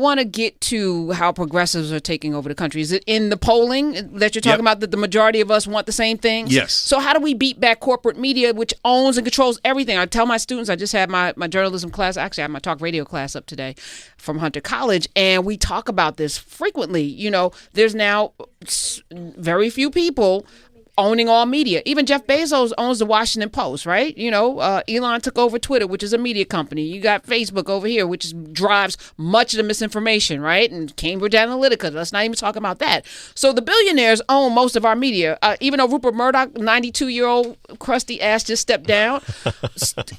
want to get to how progressives are taking over the country. Is it in the polling that you're talking about that the majority of us want the same things? Yes. So how do we beat back corporate media, which owns and controls everything? I tell my students, I just had my journalism class, actually I had my talk radio class up today from Hunter College, and we talk about this frequently. You know, there's now very few people owning all media. Even Jeff Bezos owns the Washington Post, right? You know, Elon took over Twitter, which is a media company. You got Facebook over here, which drives much of the misinformation, right? And Cambridge Analytica. Let's not even talk about that. So the billionaires own most of our media. Even though Rupert Murdoch, 92-year-old crusty ass, just stepped down,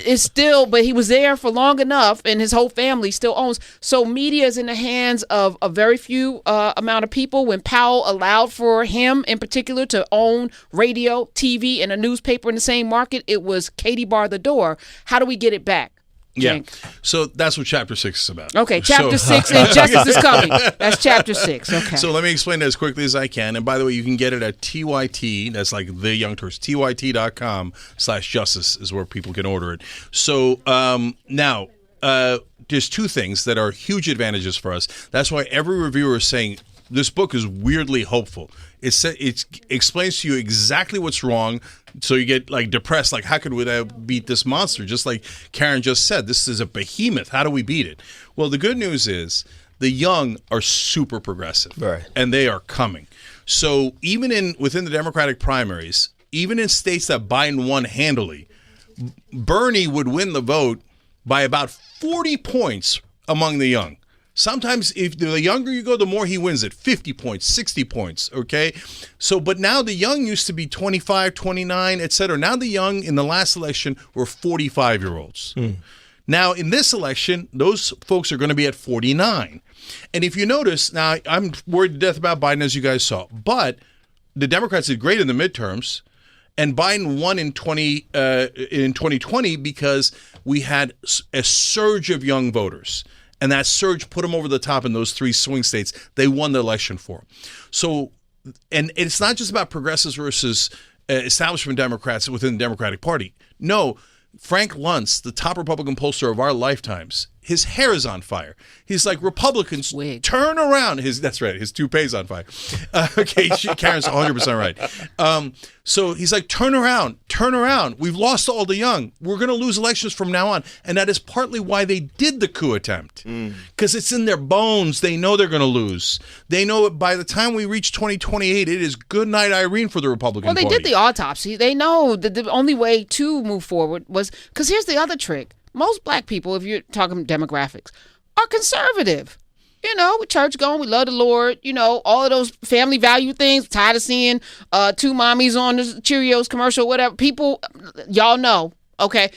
is still, but he was there for long enough, and his whole family still owns. So media is in the hands of a very few amount of people. When Powell allowed for him in particular to own radio, TV, and a newspaper in the same market, it was Katie bar the door. How do we get it back? Yeah. Cenk? So that's what Chapter 6 is about. Okay, Chapter 6, and Justice is Coming. That's Chapter 6. Okay. So let me explain it as quickly as I can. And by the way, you can get it at TYT. That's like the Young Turks. TYT.com/justice is where people can order it. So now, there's two things that are huge advantages for us. That's why every reviewer is saying this book is weirdly hopeful. It explains to you exactly what's wrong, so you get like depressed, like how could we beat this monster? Just like Karen just said, this is a behemoth. How do we beat it? Well, the good news is the young are super progressive, right, and they are coming. So even within the Democratic primaries, even in states that Biden won handily, Bernie would win the vote by about 40 points among the young. Sometimes if the younger you go, the more he wins it, 50 points, 60 points, okay? So, but now the young used to be 25, 29, et cetera. Now the young in the last election were 45-year-olds. Now in this election, those folks are going to be at 49. And if you notice, now I'm worried to death about Biden, as you guys saw, but the Democrats did great in the midterms, and Biden won in 2020 because we had a surge of young voters. And that surge put them over the top in those three swing states. They won the election for. So, and it's not just about progressives versus establishment Democrats within the Democratic Party. No, Frank Luntz, the top Republican pollster of our lifetimes, his hair is on fire. He's like, Republicans, turn around. That's right. His toupee's on fire. Okay, Karen's 100% right. So he's like, turn around. We've lost all the young. We're going to lose elections from now on. And that is partly why they did the coup attempt. Because it's in their bones. They know they're going to lose. They know by the time we reach 2028, it is good night Irene for the Republican Party. Well, they did the autopsy. They know that the only way to move forward was, because here's the other trick. Most black people, if you're talking demographics, are conservative. You know, we church going, we love the Lord, you know, all of those family value things. Tired of seeing two mommies on the Cheerios commercial, whatever. People, y'all know, okay?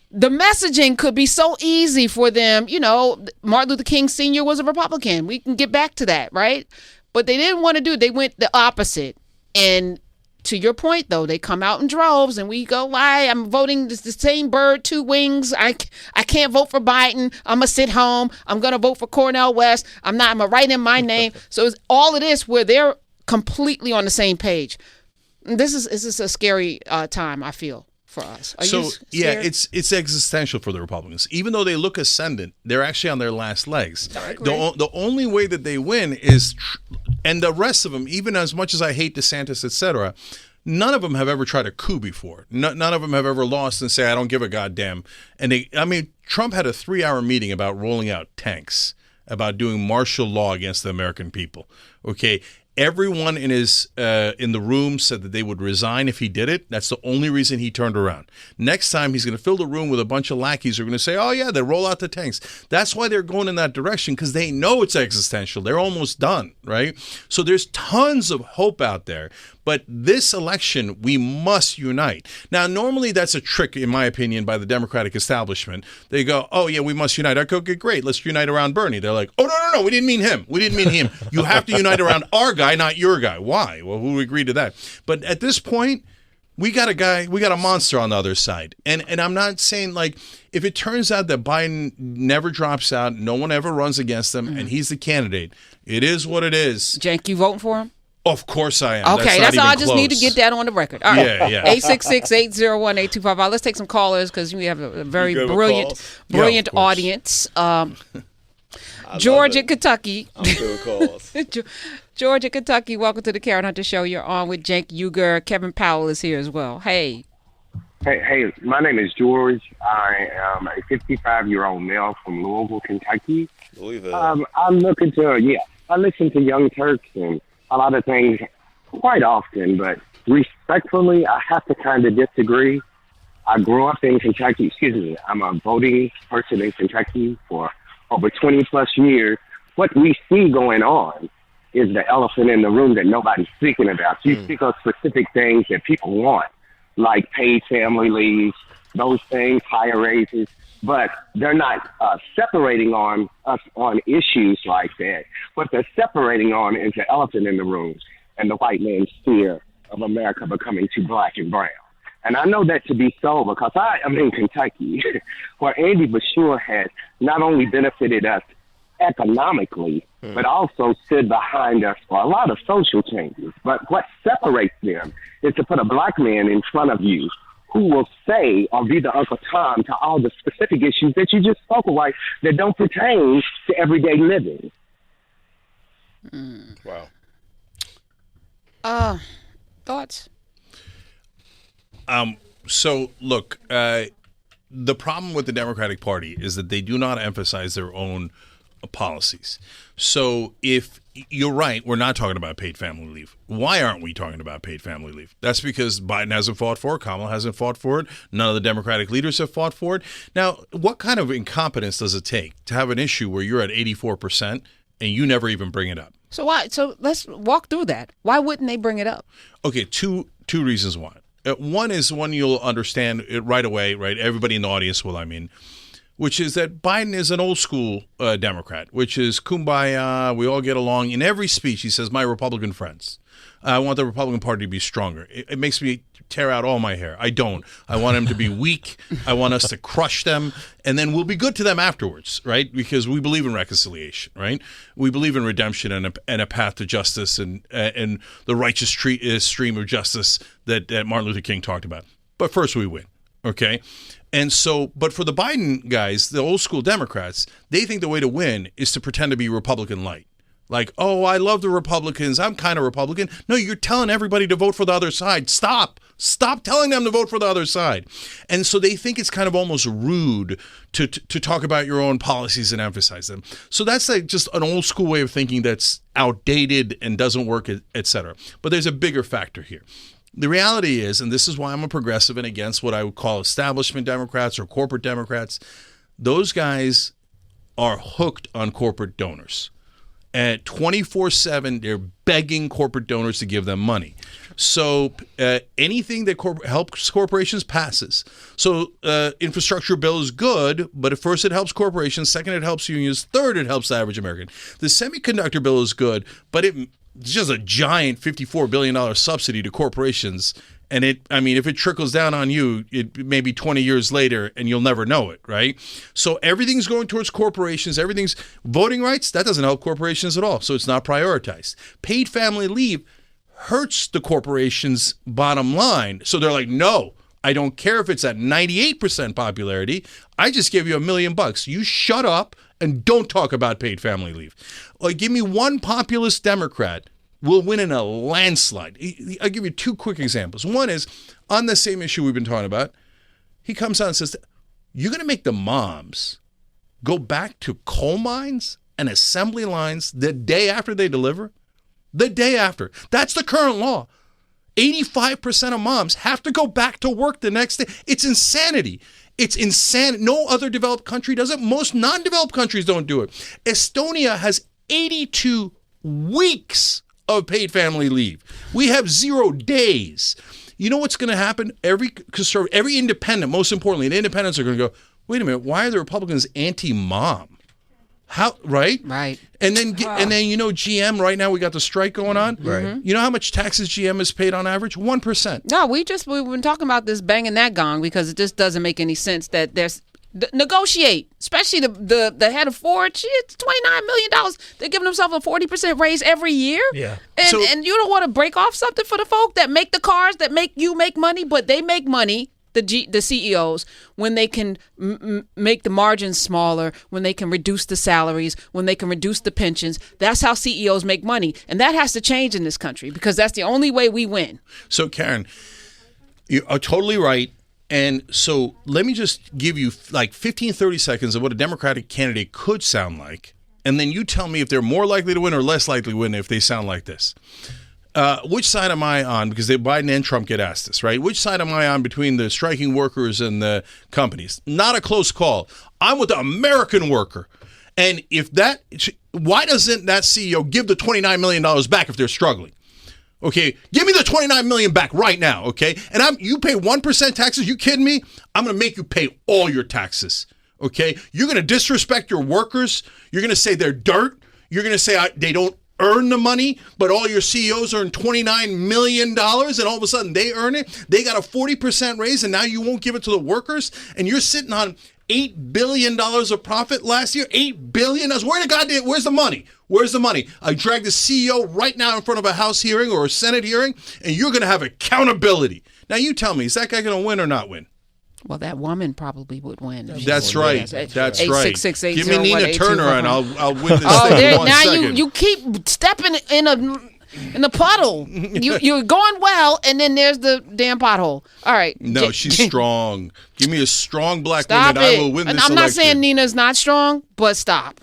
The messaging could be so easy for them. You know, Martin Luther King Sr. was a Republican. We can get back to that, right? But they didn't want to do it. They went the opposite. And to your point, though, they come out in droves, and we go, why? I'm voting the same bird, two wings. I can't vote for Biden. I'm going to sit home. I'm going to vote for Cornel West. I'm going to write in my name. So it's all of this where they're completely on the same page. This is a scary time, I feel, for us. Are you scared? Yeah, it's existential for the Republicans. Even though they look ascendant, they're actually on their last legs. The only way that they win is... And the rest of them, even as much as I hate DeSantis, et cetera, none of them have ever tried a coup before. None of them have ever lost and say, I don't give a goddamn. And Trump had a 3-hour meeting about rolling out tanks, about doing martial law against the American people. Okay. Everyone in the room said that they would resign if he did it. That's the only reason he turned around. Next time, he's going to fill the room with a bunch of lackeys who are going to say, oh, yeah, they roll out the tanks. That's why they're going in that direction, because they know it's existential. They're almost done, right? So there's tons of hope out there. But this election, we must unite. Now, normally that's a trick, in my opinion, by the Democratic establishment. They go, oh, yeah, we must unite. I go, okay, great, let's unite around Bernie. They're like, oh, no, we didn't mean him. You have to unite around our guy, not your guy. Why? Well, who agreed to that? But at this point, we got a monster on the other side. And I'm not saying, like, if it turns out that Biden never drops out, no one ever runs against him, and he's the candidate, it is what it is. Cenk, you voting for him? Of course I am. Okay, that's all. I just need to get that on the record. All right. Yeah. 866-801-8255. Let's take some callers because we have a very brilliant audience. Georgia, Kentucky. I'm sure calls. Georgia, Kentucky. Welcome to the Karen Hunter Show. You're on with Cenk Uyger. Kevin Powell is here as well. Hey. Hey, my name is George. I am a 55-year-old male from Louisville, Kentucky. Louisville. I'm looking to, I listen to Young Turks and a lot of things quite often, but respectfully, I have to kind of disagree. I grew up in Kentucky. I'm a voting person in Kentucky for over 20-plus years. What we see going on is the elephant in the room that nobody's speaking about. You speak of specific things that people want, like paid family leave, those things, higher raises, but they're not separating on us on issues like that. What they're separating on is the elephant in the room and the white man's fear of America becoming too black and brown. And I know that to be so because I am in Kentucky, where Andy Beshear has not only benefited us economically, but also stood behind us for a lot of social changes. But what separates them is to put a black man in front of you who will say or be the Uncle Tom to all the specific issues that you just spoke about that don't pertain to everyday living. Wow. Thoughts? So, look, the problem with the Democratic Party is that they do not emphasize their own policies. So if you're right, we're not talking about paid family leave. Why aren't we talking about paid family leave? That's because Biden hasn't fought for it. Kamala hasn't fought for it. None of the Democratic leaders have fought for it. Now, what kind of incompetence does it take to have an issue where you're at 84% and you never even bring it up? So why? So let's walk through that. Why wouldn't they bring it up? Okay, two reasons why. One is one you'll understand it right away, right? Everybody in the audience will, which is that Biden is an old school Democrat, which is kumbaya, we all get along. In every speech, he says, my Republican friends. I want the Republican Party to be stronger. It makes me tear out all my hair. I don't. I want them to be weak. I want us to crush them, and then we'll be good to them afterwards, right? Because we believe in reconciliation, right? We believe in redemption and a path to justice and the righteous stream of justice that Martin Luther King talked about. But first we win, okay? And so, but for the Biden guys, the old school Democrats, they think the way to win is to pretend to be Republican light. Like, oh, I love the Republicans. I'm kind of Republican. No, you're telling everybody to vote for the other side. Stop telling them to vote for the other side. And so they think it's kind of almost rude to talk about your own policies and emphasize them. So that's like just an old school way of thinking that's outdated and doesn't work, et cetera. But there's a bigger factor here. The reality is, and this is why I'm a progressive and against what I would call establishment Democrats or corporate Democrats, those guys are hooked on corporate donors. At 24/7, they're begging corporate donors to give them money. So anything that helps corporations passes. So infrastructure bill is good, but at first it helps corporations. Second, it helps unions. Third, it helps the average American. The semiconductor bill is good, but it's just a giant $54 billion subsidy to corporations. And if it trickles down on you, it may be 20 years later and you'll never know it, right? So everything's going towards corporations. Everything's voting rights. That doesn't help corporations at all. So it's not prioritized. Paid family leave hurts the corporation's bottom line. So they're like, no, I don't care if it's at 98% popularity. I just gave you $1 million. You shut up and don't talk about paid family leave. Like, give me one populist Democrat will win in a landslide. I'll give you two quick examples. One is on the same issue we've been talking about. He comes out and says, you're going to make the moms go back to coal mines and assembly lines the day after they deliver? The day after. That's the current law. 85% of moms have to go back to work the next day. It's insanity. It's insane. No other developed country does it. Most non-developed countries don't do it. Estonia has 82 weeks of paid family leave. We have 0 days. You know what's going to happen? Every independent, most importantly, the independents are going to go, wait a minute, why are the Republicans anti-mom? How, right? Right. And then GM, right now we got the strike going on. Right. You know how much taxes GM has paid on average? 1%. No, we've been talking about this banging that gong because it just doesn't make any sense that there's negotiate, especially the head of Ford. It's $29 million. They're giving themselves a 40% raise every year. Yeah. And you don't want to break off something for the folk that make the cars that make you make money, but they make money the CEOs when they can make the margins smaller, when they can reduce the salaries, when they can reduce the pensions. That's how CEOs make money. And that has to change in this country because that's the only way we win. So, Karen, you are totally right. And so let me just give you like 15, 30 seconds of what a Democratic candidate could sound like. And then you tell me if they're more likely to win or less likely to win if they sound like this. Which side am I on? Because Biden and Trump get asked this, right? Which side am I on between the striking workers and the companies? Not a close call. I'm with the American worker. And why doesn't that CEO give the $29 million back if they're struggling? Okay, give me the $29 million back right now, okay? And you pay 1% taxes. You kidding me? I'm going to make you pay all your taxes, okay? You're going to disrespect your workers. You're going to say they're dirt. You're going to say they don't earn the money, but all your CEOs earn $29 million, and all of a sudden they earn it. They got a 40% raise, and now you won't give it to the workers, and you're sitting on $8 billion of profit last year. $8 billion. Where's the money? Where's the money? I dragged the CEO right now in front of a House hearing or a Senate hearing, and you're going to have accountability. Now you tell me, is that guy going to win or not win? Well, that woman probably would win. That's right. That's right. 866-801-8255. Give me Nina Turner, and I'll win this thing in 1 second. You keep stepping in the puddle. You're going well, and then there's the damn pothole. All right. No, she's strong. Give me a strong black stop woman. it. I will win this I'm election. not saying Nina's not strong, but stop.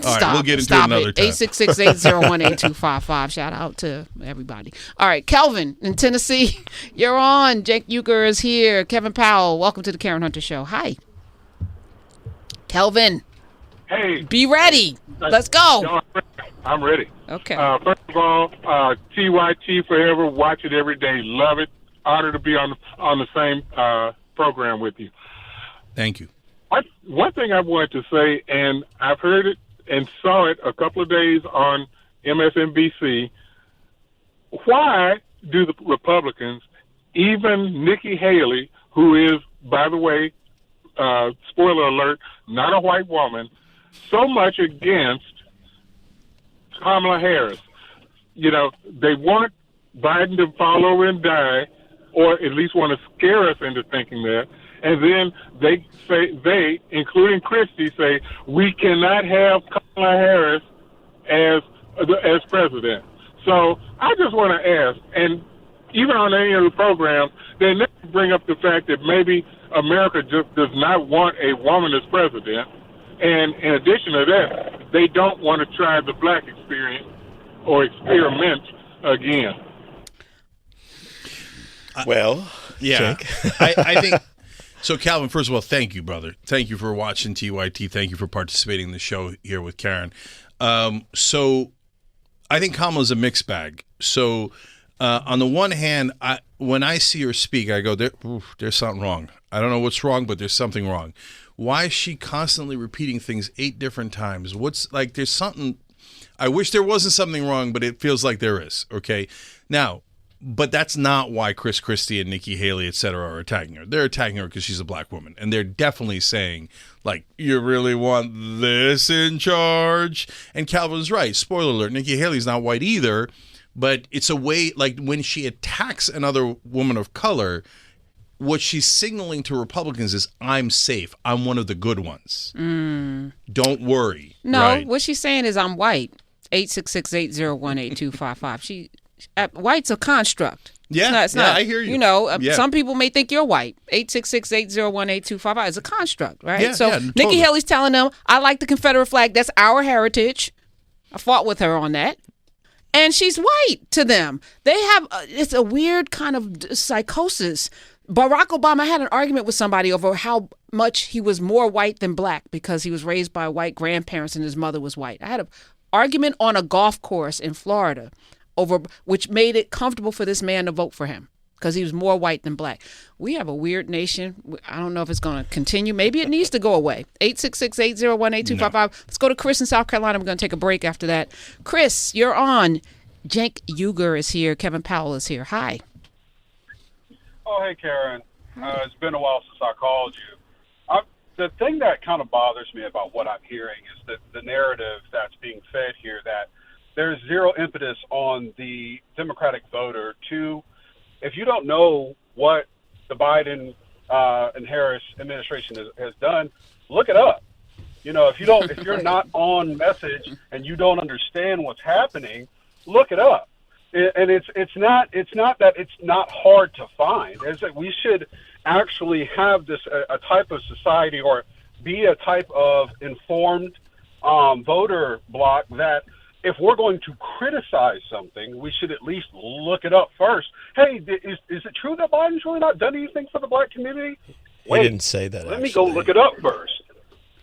All right, we'll get into it another time. 866-801-8255. Shout out to everybody. All right, Kelvin in Tennessee, you're on. Cenk Uyger is here. Kevin Powell, welcome to the Karen Hunter Show. Hi. Kelvin. Hey. Be ready. Let's go. I'm ready. Okay. First of all, TYT forever. Watch it every day. Love it. Honor to be on the same program with you. Thank you. One thing I wanted to say, and I've heard it and saw it a couple of days on MSNBC, why do the Republicans, even Nikki Haley, who is, by the way, spoiler alert, not a white woman, so much against Kamala Harris? You know, they want Biden to fall over and die, or at least want to scare us into thinking that. And then they, including Christie, say we cannot have Kamala Harris as president. So I just want to ask, and even on any of the programs, they never bring up the fact that maybe America just does not want a woman as president. And in addition to that, they don't want to try the black experience or experiment again. Well, yeah, I think. So, Calvin, first of all, thank you, brother. Thank you for watching TYT. Thank you for participating in the show here with Karen. So, I think Kamala's a mixed bag. So, on the one hand, when I see her speak, I go, there's something wrong. I don't know what's wrong, but there's something wrong. Why is she constantly repeating things 8 different times? There's something. I wish there wasn't something wrong, but it feels like there is. Okay. Now, but that's not why Chris Christie and Nikki Haley, et cetera, are attacking her. They're attacking her because she's a black woman. And they're definitely saying, like, you really want this in charge? And Calvin's right. Spoiler alert, Nikki Haley's not white either. But it's a way, like, when she attacks another woman of color, what she's signaling to Republicans is, I'm safe. I'm one of the good ones. Don't worry. No, right? What she's saying is I'm white. 866-801-8255. White's a construct. Yeah, it's not, I hear you. You know, Yeah. some people may think you're white. 866-801-8255 is a construct, right? Yeah, so totally. Nikki Haley's telling them, I like the Confederate flag. That's our heritage. I fought with her on that. And she's white to them. They have, it's a weird kind of psychosis. Barack Obama had an argument with somebody over how much he was more white than black because he was raised by white grandparents and his mother was white. I had an argument on a golf course in Florida over which made it comfortable for this man to vote for him because he was more white than black. We have a weird nation. I don't know if it's going to continue. Maybe it needs to go away. 866-801-8255. No. Let's go to Chris in South Carolina. We're going to take a break after that. Chris, you're on. Cenk Uyger is here. Kevin Powell is here. Hi. Oh, hey, Karen. It's been a while since I called you. The thing that kind of bothers me about what I'm hearing is that the narrative that's being fed here, that there's zero impetus on the Democratic voter to, if you don't know what the Biden and Harris administration has done, look it up. You know, if you're not on message and you don't understand what's happening, look it up. And it's not that it's not hard to find. It's that we should actually have this a type of society, or be a type of informed voter bloc, that if we're going to criticize something, we should at least look it up first. Hey, is it true that Biden's really not done anything for the black community? Wait, he didn't say that. Let me go look it up first.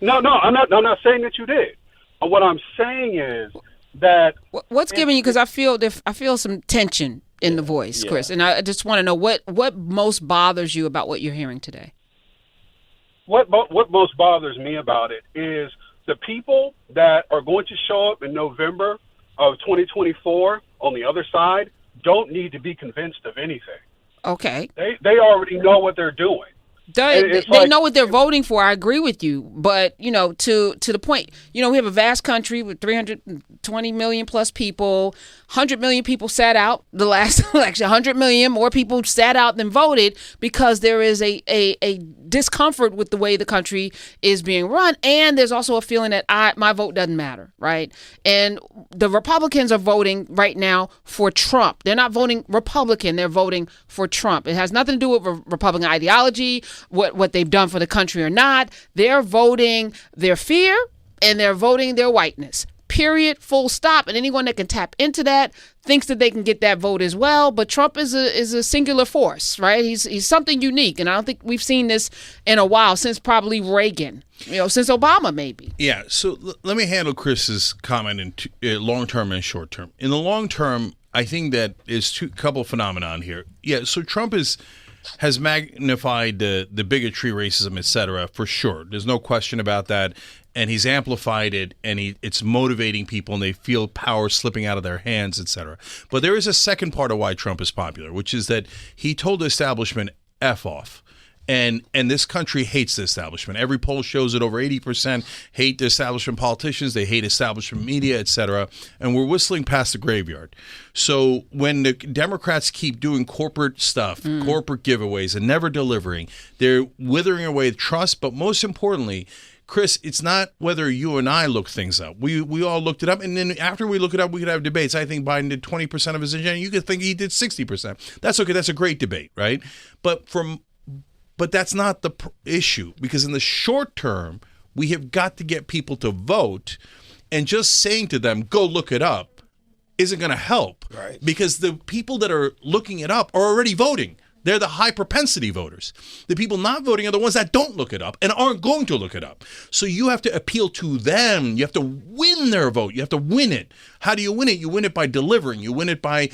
No, I'm not saying that you did. What I'm saying is that what's giving you, because I feel some tension in the voice, Chris, and I just want to know what most bothers you about what you're hearing today. What most bothers me about it is the people that are going to show up in November of 2024 on the other side don't need to be convinced of anything. Okay. They already know what they're doing. They know what they're voting for. I agree with you, but to the point, we have a vast country with 320 million plus people. 100 million people sat out the last election. 100 million more people sat out than voted because there is a discomfort with the way the country is being run, and there's also a feeling that my vote doesn't matter, right? And the Republicans are voting right now for Trump. They're not voting Republican. They're voting for Trump. It has nothing to do with Republican ideology, what they've done for the country or not. They're voting their fear and they're voting their whiteness. Period. Full stop. And anyone that can tap into that thinks that they can get that vote as well. But Trump is a singular force, right? He's something unique, and I don't think we've seen this in a while, since probably Reagan. Since Obama, maybe. Yeah. So let me handle Chris's comment in long term and short term. In the long term, I think that is couple phenomenon here. Yeah. So Trump has magnified the bigotry, racism, etc. for sure. There's no question about that. And he's amplified it, and it's motivating people, and they feel power slipping out of their hands, etc. But there is a second part of why Trump is popular, which is that he told the establishment, F off. And this country hates the establishment. Every poll shows that over 80% hate the establishment politicians. They hate establishment media, etc. And we're whistling past the graveyard. So when the Democrats keep doing corporate stuff, corporate giveaways, and never delivering, they're withering away trust. But most importantly, Chris, it's not whether you and I look things up. We all looked it up, and then after we look it up, we could have debates. I think Biden did 20% of his agenda. You could think he did 60%. That's okay. That's a great debate, right? But that's not the issue, because in the short term, we have got to get people to vote, and just saying to them, go look it up, isn't going to help. Right. Because the people that are looking it up are already voting. They're the high propensity voters. The people not voting are the ones that don't look it up and aren't going to look it up. So you have to appeal to them. You have to win their vote. You have to win it. How do you win it? You win it by delivering. You win it by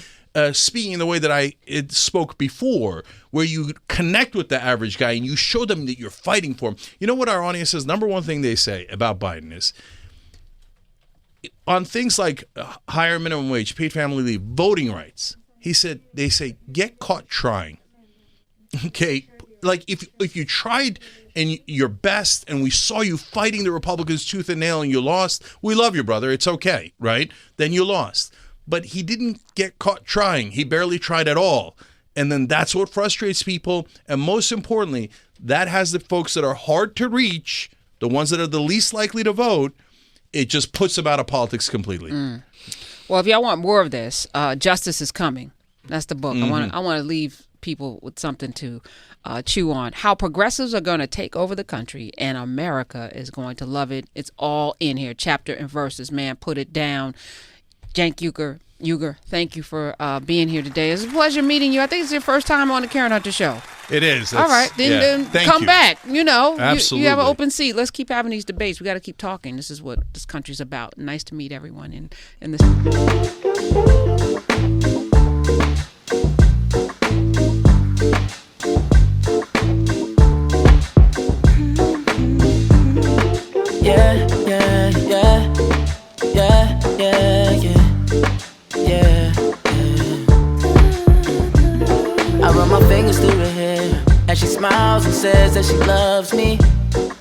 speaking the way that I spoke before, where you connect with the average guy and you show them that you're fighting for him. You know what our audience says? Number one thing they say about Biden is, on things like higher minimum wage, paid family leave, voting rights, they say, get caught trying. Okay, like if you tried and your best, and we saw you fighting the Republicans tooth and nail, and you lost, we love you, brother. It's okay, right? Then you lost. But he didn't get caught trying. He barely tried at all. And then that's what frustrates people. And most importantly, that has the folks that are hard to reach, the ones that are the least likely to vote. It just puts them out of politics completely. Well, if y'all want more of this, Justice is Coming. That's the book. I want to leave people with something to chew on. How progressives are going to take over the country, and America is going to love it. It's all in here, chapter and verses. Man, put it down. Cenk Uyger, thank you for being here today. It's a pleasure meeting you. I think it's your first time on the Karen Hunter Show. It is. All right, then come back. Absolutely. You have an open seat. Let's keep having these debates. We got to keep talking. This is what this country's about. Nice to meet everyone in this. I run my fingers through her hair as she smiles and says that she loves me.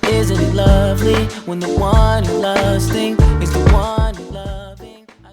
Isn't it lovely when the one you love thinks